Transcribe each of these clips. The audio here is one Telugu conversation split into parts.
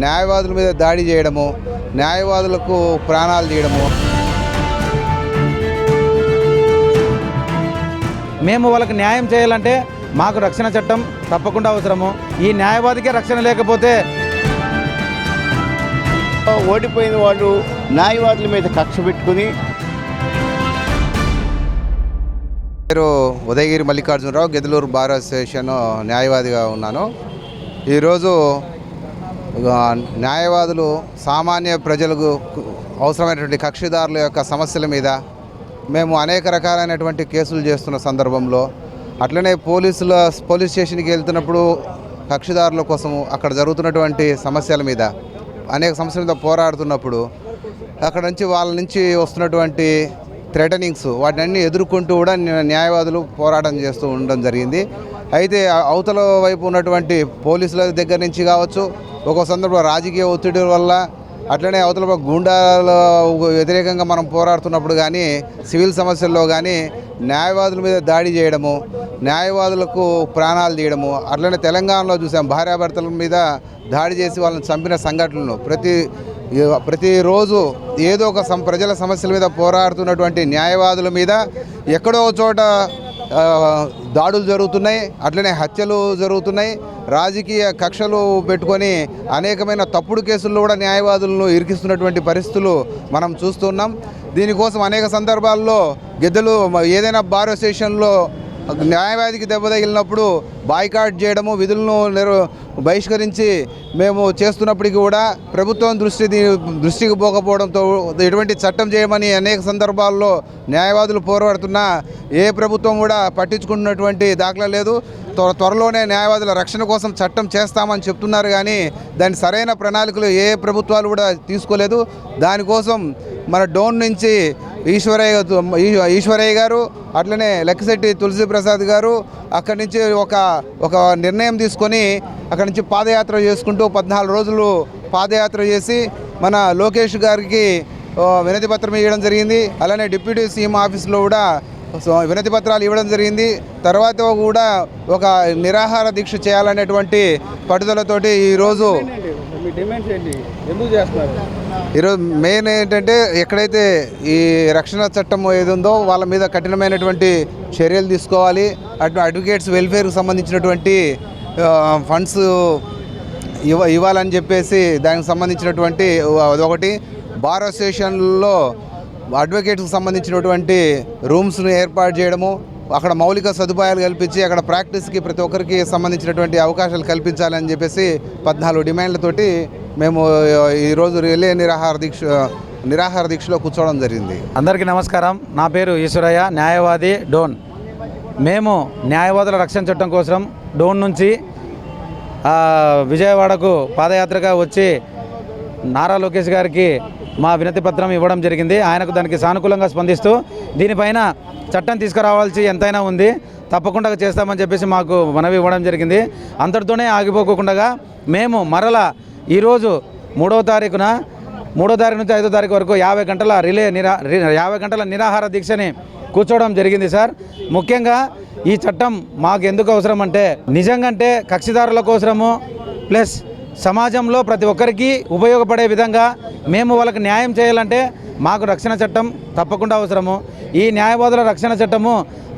న్యాయవాదుల మీద దాడి చేయడము, న్యాయవాదులకు ప్రాణాలు తీయడము. మేము వాళ్ళకి న్యాయం చేయాలంటే మాకు రక్షణ చట్టం తప్పకుండా అవసరము. ఈ న్యాయవాదికే రక్షణ లేకపోతే ఓడిపోయిన వాళ్ళు న్యాయవాదుల మీద కక్ష పెట్టుకుని. పేరు ఉదయగిరి మల్లికార్జునరావు, గిద్దలూరు బార్ అసోసియేషన్ న్యాయవాదిగా ఉన్నాను. ఈరోజు న్యాయవాదులు సామాన్య ప్రజలకు అవసరమైనటువంటి కక్షిదారుల యొక్క సమస్యల మీద మేము అనేక రకాలైనటువంటి కేసులు చేస్తున్న సందర్భంలో, అట్లనే పోలీస్ స్టేషన్కి వెళ్తున్నప్పుడు కక్షిదారుల కోసము అక్కడ జరుగుతున్నటువంటి సమస్యల మీద అనేక సమస్యల మీద పోరాడుతున్నప్పుడు అక్కడ నుంచి వాళ్ళ నుంచి వస్తున్నటువంటి థ్రెటనింగ్స్ వాటిని ఎదుర్కొంటూ కూడా న్యాయవాదులు పోరాటం చేస్తూ ఉండడం జరిగింది. అయితే అవతల వైపు ఉన్నటువంటి పోలీసుల దగ్గర నుంచి కావచ్చు, ఒక సందర్భంలో రాజకీయ ఒత్తిడి వల్ల, అట్లనే అవతల గూండాల వ్యతిరేకంగా మనం పోరాడుతున్నప్పుడు కానీ, సివిల్ సమస్యల్లో కానీ న్యాయవాదుల మీద దాడి చేయడము, న్యాయవాదులకు ప్రాణాలు తీయడము, అట్లనే తెలంగాణలో చూసాం భార్యాభర్తల మీద దాడి చేసి వాళ్ళని చంపిన సంఘటనలు. ప్రతిరోజు ఏదో ఒక ప్రజల సమస్యల మీద పోరాడుతున్నటువంటి న్యాయవాదుల మీద ఎక్కడో చోట దాడులు జరుగుతున్నాయి, అట్లనే హత్యలు జరుగుతున్నాయి. రాజకీయ కక్షలు పెట్టుకొని అనేకమైన తప్పుడు కేసుల్లో కూడా న్యాయవాదులను ఇరికిస్తున్నటువంటి పరిస్థితులు మనం చూస్తున్నాం. దీనికోసం అనేక సందర్భాల్లో ఏదైనా బార్ అసోసియేషన్లో న్యాయవాదికి దెబ్బ తగిలినప్పుడు బాయ్కాట్ చేయడము, విధులను బహిష్కరించి మేము చేస్తున్నప్పటికీ కూడా ప్రభుత్వం దృష్టికి పోకపోవడంతో ఎటువంటి చట్టం చేయమని అనేక సందర్భాల్లో న్యాయవాదులు పోరాడుతున్నా ఏ ప్రభుత్వం కూడా పట్టించుకున్నటువంటి దాఖలా లేదు. త్వరలోనే న్యాయవాదుల రక్షణ కోసం చట్టం చేస్తామని చెప్తున్నారు, కానీ దాని సరైన ప్రణాళికలు ఏ ప్రభుత్వాలు కూడా తీసుకోలేదు. దానికోసం మన డోన్ నుంచి ఈశ్వరయ్య గారు, అట్లనే లెక్కశెట్టి తులసి ప్రసాద్ గారు అక్కడి నుంచి ఒక నిర్ణయం తీసుకొని అక్కడి నుంచి పాదయాత్ర చేసుకుంటూ 14 రోజులు పాదయాత్ర చేసి మన లోకేష్ గారికి వినతి పత్రం ఇవ్వడం జరిగింది. అలానే డిప్యూటీ సీఎం ఆఫీస్లో కూడా వినతి పత్రాలు ఇవ్వడం జరిగింది. తర్వాత కూడా ఒక నిరాహార దీక్ష చేయాలనేటువంటి పట్టుదలతోటి ఈరోజు మెయిన్ ఏంటంటే, ఎక్కడైతే ఈ రక్షణ చట్టం ఏది ఉందో వాళ్ళ మీద కఠినమైనటువంటి చర్యలు తీసుకోవాలి. అడ్వకేట్స్ వెల్ఫేర్కి సంబంధించినటువంటి ఫండ్స్ ఇవ్వాలని చెప్పేసి దానికి సంబంధించినటువంటి అదొకటి. బార్ అసోసియేషన్లో అడ్వకేట్స్కి సంబంధించినటువంటి రూమ్స్ను ఏర్పాటు చేయడము, అక్కడ మౌలిక సదుపాయాలు కల్పించి అక్కడ ప్రాక్టీస్కి ప్రతి ఒక్కరికి సంబంధించినటువంటి అవకాశాలు కల్పించాలని చెప్పేసి 14 డిమాండ్లతోటి మేము ఈరోజు రిలే నిరాహార దీక్షలో కూర్చోవడం జరిగింది. అందరికీ నమస్కారం. నా పేరు ఈశ్వరయ్య, న్యాయవాది, డోన్. మేము న్యాయవాదుల రక్షణ చట్టం కోసం డోన్ నుంచి విజయవాడకు పాదయాత్రగా వచ్చి నారా లోకేష్ గారికి మా వినతి పత్రం ఇవ్వడం జరిగింది. ఆయనకు దానికి సానుకూలంగా స్పందిస్తూ దీనిపైన చట్టం తీసుకురావాల్సి ఎంతైనా ఉంది, తప్పకుండా చేస్తామని చెప్పేసి మాకు మనవి ఇవ్వడం జరిగింది. అంతటితోనే ఆగిపోకుండా మేము మరలా ఈరోజు 3వ తారీఖు నుంచి 5వ తారీఖు వరకు 50 గంటల నిరాహార దీక్షని కూర్చోవడం జరిగింది సార్. ముఖ్యంగా ఈ చట్టం మాకు ఎందుకు అవసరం అంటే, నిజంగా కక్షిదారుల కోసము ప్లస్ సమాజంలో ప్రతి ఒక్కరికి ఉపయోగపడే విధంగా మేము వాళ్ళకి న్యాయం చేయాలంటే మాకు రక్షణ చట్టం తప్పకుండా అవసరము. ఈ న్యాయవాదుల రక్షణ చట్టము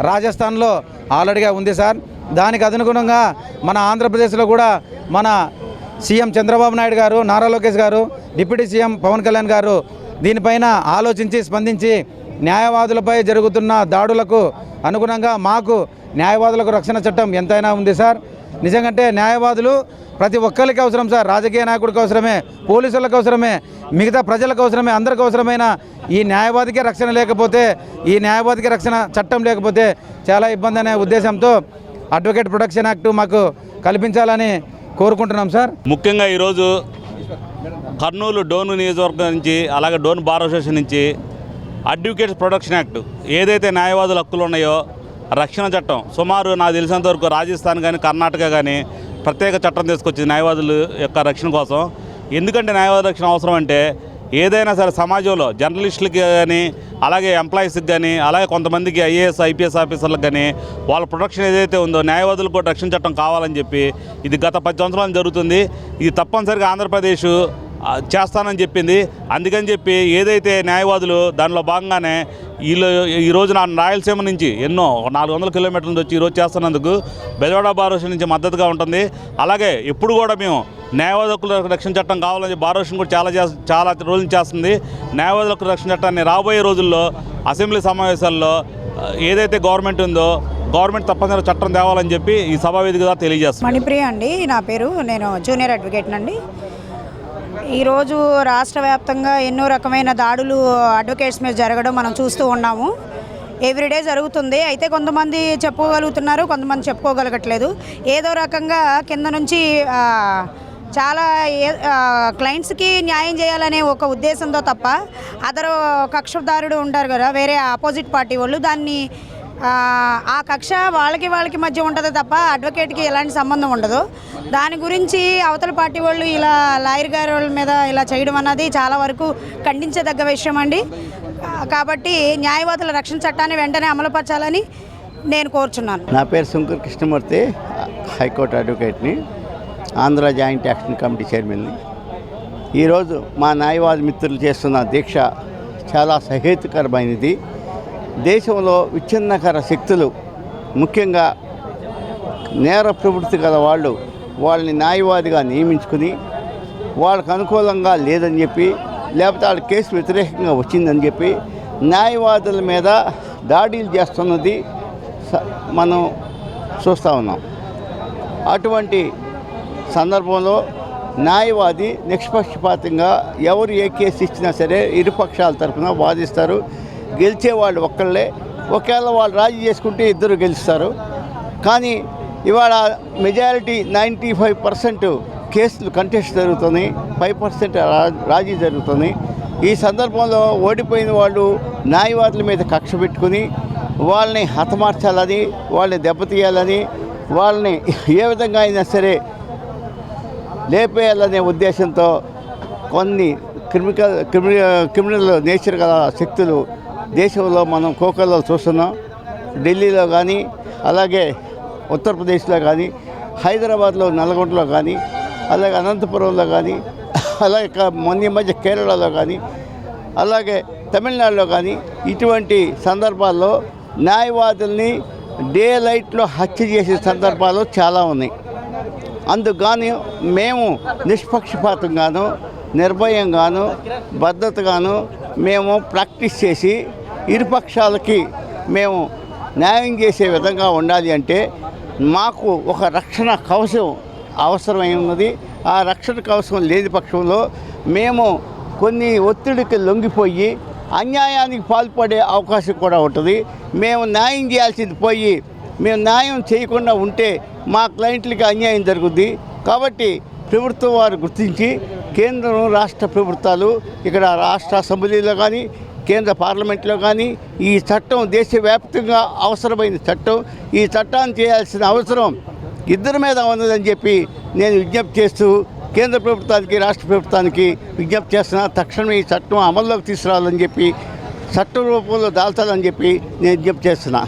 రాజస్థాన్లో ఆల్రెడీగా ఉంది సార్. దానికి అనుగుణంగా మన ఆంధ్రప్రదేశ్లో కూడా మన సీఎం చంద్రబాబు నాయుడు గారు, నారా లోకేష్ గారు, డిప్యూటీ సీఎం పవన్ కళ్యాణ్ గారు దీనిపైన ఆలోచించి స్పందించి న్యాయవాదులపై జరుగుతున్న దాడులకు అనుగుణంగా మాకు న్యాయవాదులకు రక్షణ చట్టం ఎంతైనా ఉంది సార్. నిజంగా న్యాయవాదులు ప్రతి ఒక్కరికి అవసరం సార్. రాజకీయ నాయకుడికి అవసరమే, పోలీసులకు అవసరమే, మిగతా ప్రజలకు అవసరమే, అందరికీ అవసరమైన ఈ న్యాయవాదికే రక్షణ లేకపోతే, ఈ న్యాయవాదికి రక్షణ చట్టం లేకపోతే చాలా ఇబ్బంది అనే ఉద్దేశంతో అడ్వకేట్ ప్రొటెక్షన్ యాక్ట్ మాకు కల్పించాలని కోరుకుంటున్నాం సార్. ముఖ్యంగా ఈరోజు కర్నూలు డోన్ నియోజకవర్గం నుంచి, అలాగే డోన్ బార్ అసోసియేషన్ నుంచి అడ్వకేట్స్ ప్రొటెక్షన్ యాక్ట్ ఏదైతే న్యాయవాదుల హక్కులు ఉన్నాయో రక్షణ చట్టం సుమారు నాకు తెలిసినంత వరకు రాజస్థాన్ కానీ కర్ణాటక కానీ ప్రత్యేక చట్టం తీసుకొచ్చింది న్యాయవాదుల యొక్క రక్షణ కోసం. ఎందుకంటే న్యాయవాద రక్షణ అవసరం అంటే, ఏదైనా సరే సమాజంలో జర్నలిస్టులకి కానీ అలాగే ఎంప్లాయీస్కి కానీ అలాగే కొంతమందికి ఐఏఎస్ ఐపీఎస్ ఆఫీసర్లకు కానీ వాళ్ళ ప్రొటెక్షన్ ఏదైతే ఉందో న్యాయవాదులకు కూడా రక్షణ చట్టం కావాలని చెప్పి ఇది గత 10 సంవత్సరాలు జరుగుతుంది. ఇది తప్పనిసరిగా ఆంధ్రప్రదేశ్ చేస్తానని చెప్పింది. అందుకని చెప్పి ఏదైతే న్యాయవాదులు దానిలో భాగంగానే ఈ రోజున రాయలసీమ నుంచి ఎన్నో 400 కిలోమీటర్ల నుంచి వచ్చి ఈరోజు చేస్తున్నందుకు బెజవాడ బార్ అసోసియేషన్ నుంచి మద్దతుగా ఉంటుంది. అలాగే ఎప్పుడు కూడా మేము న్యాయవాదులకు రక్షణ చట్టం కావాలని బార్ అసోసియేషన్ కూడా చాలా రోజులు చేస్తుంది. న్యాయవాదులకు రక్షణ చట్టాన్ని రాబోయే రోజుల్లో అసెంబ్లీ సమావేశాల్లో ఏదైతే గవర్నమెంట్ ఉందో గవర్నమెంట్ తప్పనిసరిగా చట్టం తేవాలని చెప్పి ఈ సభావేదికగా తెలియజేస్తాం. మణిప్రియ అండి నా పేరు. నేను జూనియర్ అడ్వకేట్ అండి. ఈరోజు రాష్ట్ర వ్యాప్తంగా ఎన్నో రకమైన దాడులు అడ్వకేట్స్ మీద జరగడం మనం చూస్తూ ఉన్నాము. ఎవ్రీడే జరుగుతుంది. అయితే కొంతమంది చెప్పుకోగలుగుతున్నారు, కొంతమంది చెప్పుకోగలగట్లేదు. ఏదో రకంగా కింద నుంచి చాలా క్లయింట్స్కి న్యాయం చేయాలనే ఒక ఉద్దేశంతో తప్ప అదరు కక్షదారుడు ఉంటారు కదా, వేరే ఆపోజిట్ పార్టీ వాళ్ళు, దాన్ని ఆ కక్ష వాళ్ళకి మధ్య ఉంటుంది తప్ప అడ్వకేట్కి ఎలాంటి సంబంధం ఉండదు. దాని గురించి అవతల పార్టీ వాళ్ళు ఇలా లాయర్ గారి వాళ్ళ మీద ఇలా చేయడం అన్నది చాలా వరకు ఖండించదగ్గ విషయం అండి. కాబట్టి న్యాయవాదుల రక్షణ చట్టాన్ని వెంటనే అమలుపరచాలని నేను కోరుచున్నాను. నా పేరు శంకర్ కృష్ణమూర్తి, హైకోర్టు అడ్వకేట్ని, ఆంధ్ర జాయింట్ యాక్షన్ కమిటీ చైర్మన్ని. ఈరోజు మా న్యాయవాద మిత్రులు చేస్తున్న దీక్ష చాలా సహేతుకరమైనది. దేశంలో విచ్ఛిన్నకర శక్తులు, ముఖ్యంగా నేర ప్రవృత్తి గల వాళ్ళని న్యాయవాదిగా నియమించుకుని వాళ్ళకు అనుకూలంగా లేదని చెప్పి, లేకపోతే వాళ్ళ కేసు వ్యతిరేకంగా వచ్చిందని చెప్పి న్యాయవాదుల మీద దాడులు చేస్తున్నది మనం చూస్తూ ఉన్నాం. అటువంటి సందర్భంలో న్యాయవాది నిష్పక్షపాతంగా ఎవరు ఏ కేసు ఇచ్చినా సరే ఇరుపక్షాల తరఫున వాదిస్తారు. గెలిచేవాళ్ళు ఒక్కళ్ళే. ఒకవేళ వాళ్ళు రాజీ చేసుకుంటే ఇద్దరు గెలుస్తారు. కానీ ఇవాళ మెజారిటీ 95% కేసులు కంటెస్ట్ జరుగుతున్నాయి, 5% రాజీ జరుగుతుంది. ఈ సందర్భంలో ఓడిపోయిన వాళ్ళు న్యాయవాదుల మీద కక్ష పెట్టుకుని వాళ్ళని హతమార్చాలని, వాళ్ళని దెబ్బతీయాలని, వాళ్ళని ఏ విధంగా అయినా సరే లేపేయాలనే ఉద్దేశంతో కొన్ని క్రిమినల్ నేచర్ గల శక్తులు దేశంలో మనం కోకల్లో చూస్తున్నాం. ఢిల్లీలో కానీ, అలాగే ఉత్తరప్రదేశ్లో కానీ, హైదరాబాద్లో నల్గొండలో కానీ, అలాగే అనంతపురంలో కానీ, అలాగే మొన్న మధ్య కేరళలో కానీ, అలాగే తమిళనాడులో కానీ ఇటువంటి సందర్భాల్లో న్యాయవాదుల్ని డే లైట్లో హత్య చేసే సందర్భాలు చాలా ఉన్నాయి. అందుకని మేము నిష్పక్షపాతంగాను, నిర్భయంగాను, భద్రతగాను మేము ప్రాక్టీస్ చేసి ఇరుపక్షాలకి మేము న్యాయం చేసే విధంగా ఉండాలి. అంటే మాకు ఒక రక్షణ కవచం అవసరమై ఉన్నది. ఆ రక్షణ కవచం లేని పక్షంలో మేము కొన్ని ఒత్తిడికి లొంగిపోయి అన్యాయానికి పాల్పడే అవకాశం కూడా ఉంటుంది. మేము న్యాయం చేయాల్సింది పోయి మేము న్యాయం చేయకుండా ఉంటే మా క్లయింట్లకి అన్యాయం జరుగుద్ది. కాబట్టి ప్రభుత్వం వారు గుర్తించి కేంద్రం, రాష్ట్ర ప్రభుత్వాలు, ఇక్కడ రాష్ట్ర అసెంబ్లీలో కానీ, కేంద్ర పార్లమెంట్లో కానీ ఈ చట్టం దేశవ్యాప్తంగా అవసరమైన చట్టం, ఈ చట్టాన్ని చేయాల్సిన అవసరం ఇద్దరి మీద ఉన్నదని చెప్పి నేను విజ్ఞప్తి చేస్తూ కేంద్ర ప్రభుత్వానికి, రాష్ట్ర ప్రభుత్వానికి విజ్ఞప్తి చేస్తున్నా. తక్షణం ఈ చట్టం అమల్లోకి తీసుకురావాలని చెప్పి, చట్టం రూపంలో దాల్చాలని చెప్పి నేను విజ్ఞప్తి చేస్తున్నా.